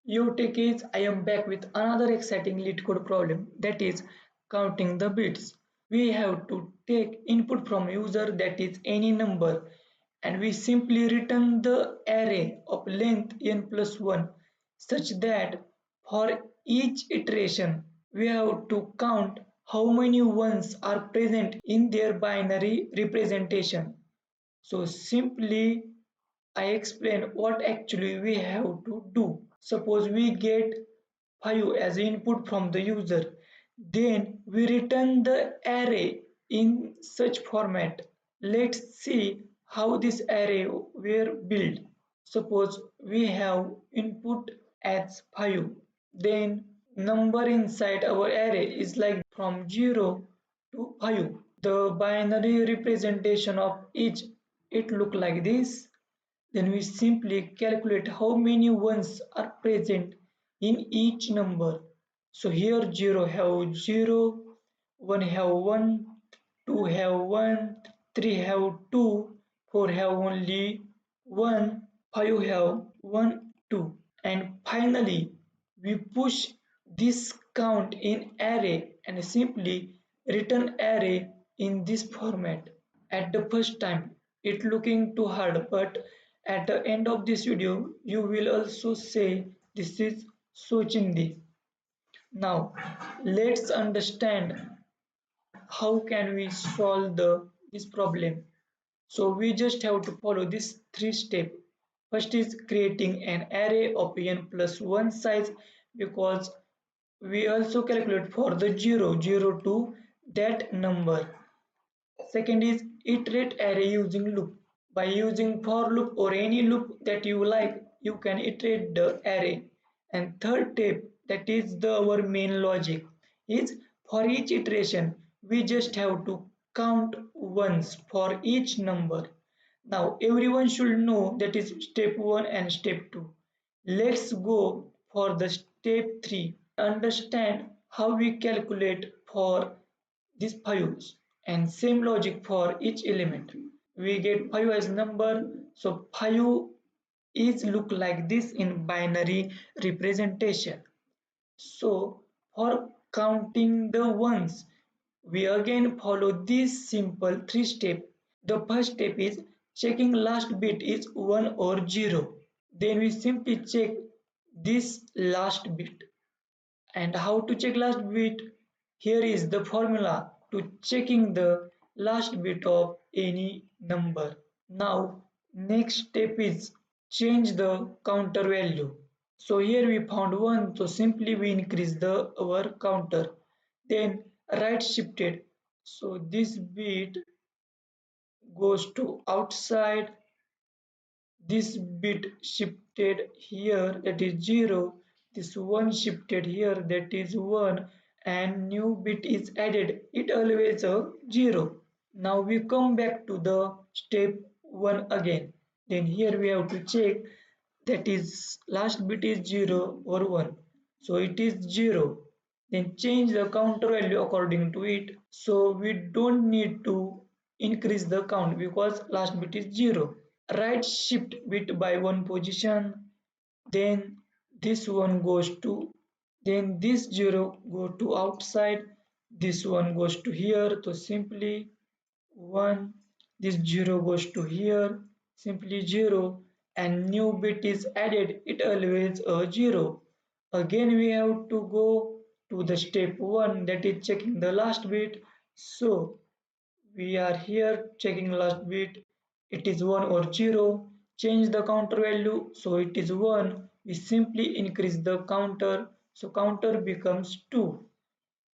Yo kids, I am back with another exciting lead code problem, that is counting the bits. We have to take input from user, that is any number, and we simply return the array of length n plus 1 such that for each iteration we have to count how many ones are present in their binary representation. So simply I explain what actually we have to do. Suppose we get 5 as input from the user. Then we return the array in such format. Let's see how this array were built. Suppose we have input as 5. Then number inside our array is like from 0 to 5. The binary representation of each it look like this. Then we simply calculate how many ones are present in each number. So here 0 have 0, 1 have 1, 2 have 1, 3 have 2, 4 have only 1, 5 have 1, 2. And finally, we push this count in array and simply return array in this format. At the first time, it looking too hard, but at the end of this video, you will also say this is so chindi. Now, let's understand how can we solve this problem. So we just have to follow this three step. First is creating an array of n plus 1 size because we also calculate for the 0 to that number. Second is iterate array using loop. By using for loop or any loop that you like, you can iterate the array. And third step, that is our main logic, is for each iteration we just have to count ones for each number. Now everyone should know that is step 1 and step 2. Let's go for the step 3. Understand how we calculate for these values and same logic for each element. We get 5 as number, so 5 is look like this in binary representation. So for counting the ones, we again follow this simple three step. The first step is checking last bit is 1 or 0. Then we simply check this last bit. And how to check last bit? Here is the formula to checking the last bit of any number. Now next step is change the counter value. So here we found 1, so simply we increase the our counter. Then right shifted. So this bit goes to outside, this bit shifted here, that is 0, this one shifted here, that is 1, and new bit is added, it always a 0. Now we come back to the step 1 again. Then here we have to check, that is last bit is 0 or 1, so it is 0. Then change the counter value according to it, so we don't need to increase the count because last bit is 0. Right shift bit by one position, then this one goes to, then this 0 go to outside, this one goes to here, so simply 1, this 0 goes to here, simply 0, and new bit is added, it always a 0. Again we have to go to the step 1, that is checking the last bit. So we are here checking last bit, it is 1 or 0, change the counter value, so it is 1, we simply increase the counter, so counter becomes 2,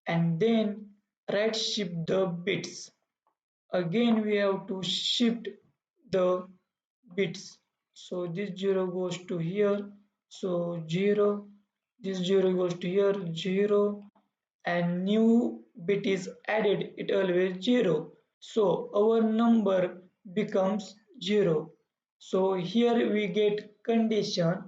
and then right shift the bits. Again we have to shift the bits, so this 0 goes to here, so 0, this 0 goes to here, 0, and new bit is added, it always 0, so our number becomes 0. So here we get condition,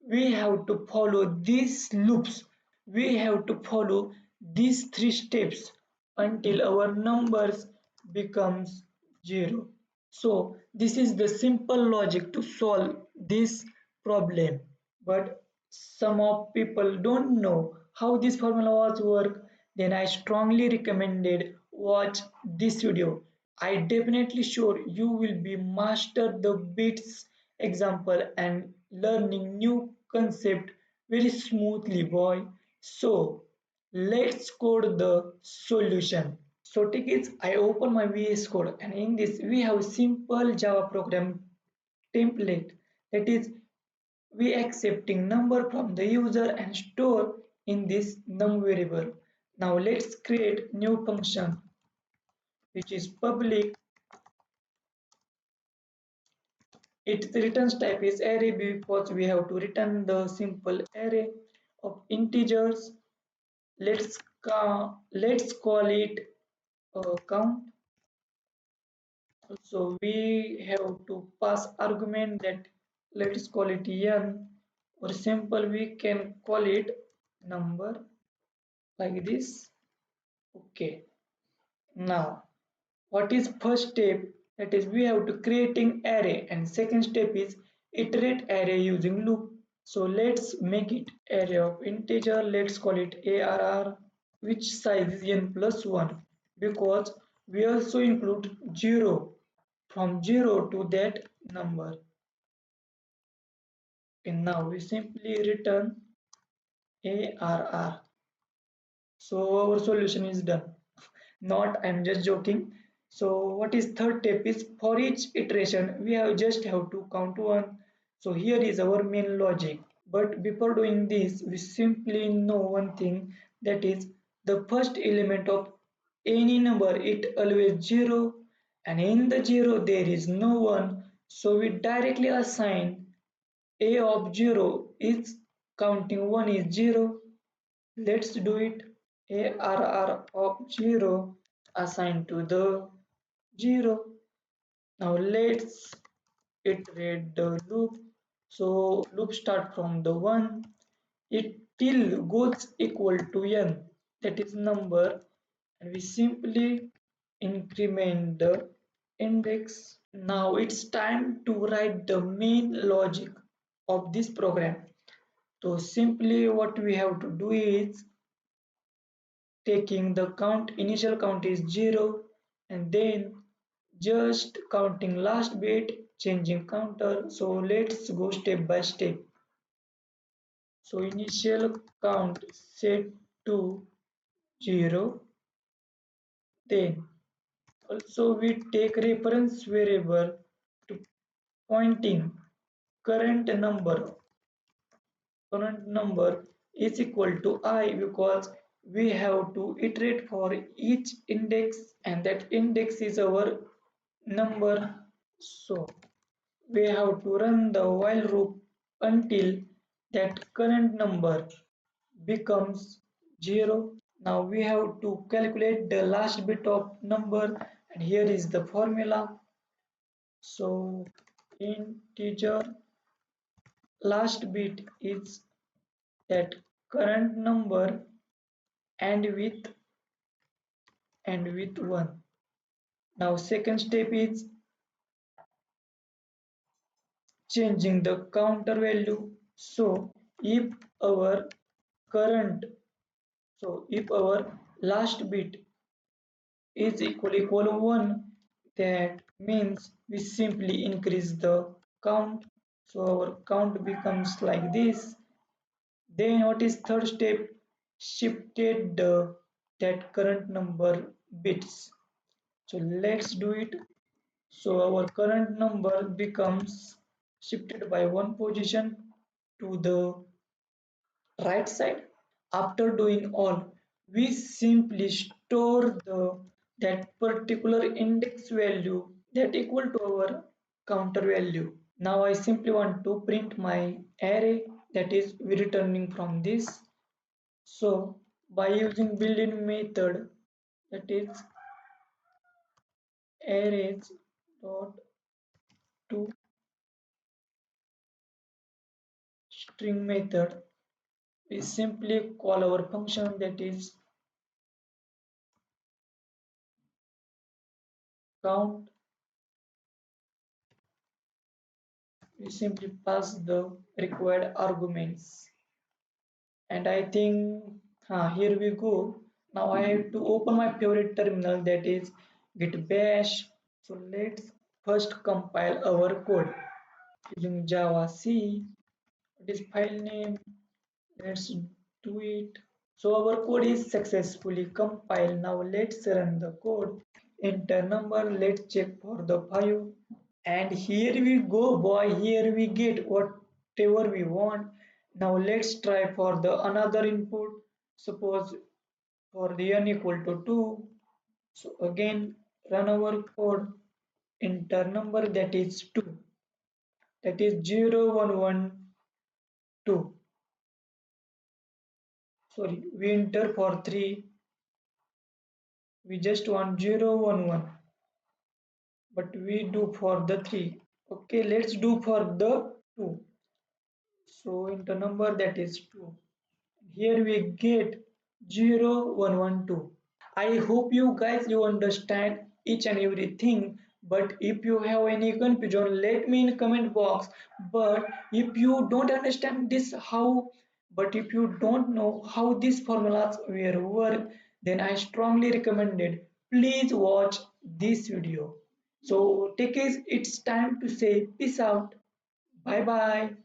we have to follow these loops, we have to follow these three steps until our numbers becomes 0. So this is the simple logic to solve this problem. But some of people don't know how this formula was work, then I strongly recommended watch this video. I definitely sure you will be master the bits example and learning new concept very smoothly, boy. So let's code the solution. So take it, I open my VS Code and in this we have simple Java program template, that is we accepting number from the user and store in this num variable. Now let's create new function which is public. Its returns type is array because we have to return the simple array of integers. Let's call it count. So we have to pass argument that let's call it n, or simple we can call it number like this. Okay. Now what is first step? That is we have to creating array, and second step is iterate array using loop. So let's make it array of integer. Let's call it arr, which size is n plus 1, because we also include 0 from 0 to that number. And now we simply return arr. So our solution is done. Not, I'm just joking. So what is third step is for each iteration we have just have to count one. So here is our main logic. But before doing this, we simply know one thing, that is the first element of any number it always 0, and in the 0 there is no one. So we directly assign a of 0 is counting 1 is 0. Let's do it. ARR of 0 assigned to the 0. Now let's iterate the loop. So loop start from the 1. It till goes equal to n, that is number, and we simply increment the index. Now it's time to write the main logic of this program. So simply what we have to do is taking the count, initial count is 0, and then just counting last bit, changing counter. So let's go step by step. So initial count set to 0, then also we take reference variable to pointing current number. Current number is equal to I, because we have to iterate for each index, and that index is our number. So we have to run the while loop until that current number becomes 0. Now we have to calculate the last bit of number, and here is the formula. So integer last bit is that current number and with 1. Now second step is changing the counter value. So if our current if our last bit is equal 1, that means we simply increase the count. So our count becomes like this. Then what is third step? Shifted the that current number bits. So let's do it. So our current number becomes shifted by one position to the right side. After doing all, we simply store the that particular index value that equal to our counter value. Now I simply want to print my array, that is we returning from this. So by using built-in method, that is arrays dot to string method, we simply call our function, that is count. We simply pass the required arguments. and I think here we go. Now I have to open my favorite terminal, that is git bash. So let's first compile our code using java c. This file name, let's do it. So our code is successfully compiled. Now let's run the code. Enter number, let's check for the 5. And here we go boy, here we get whatever we want. Now let's try for the another input. Suppose for the n equal to 2. So again run our code. Enter number, that is 2. That is 0112. Sorry, we enter for 3. We just want 011. But we do for the 3. Okay, let's do for the 2. So enter number, that is 2. Here we get 0112. I hope you guys you understand each and everything. But if you have any confusion, let me in comment box. But if you don't understand this how, but if you don't know how these formulas will work, then I strongly recommend it. Please watch this video. So take it, it's time to say peace out. Bye bye.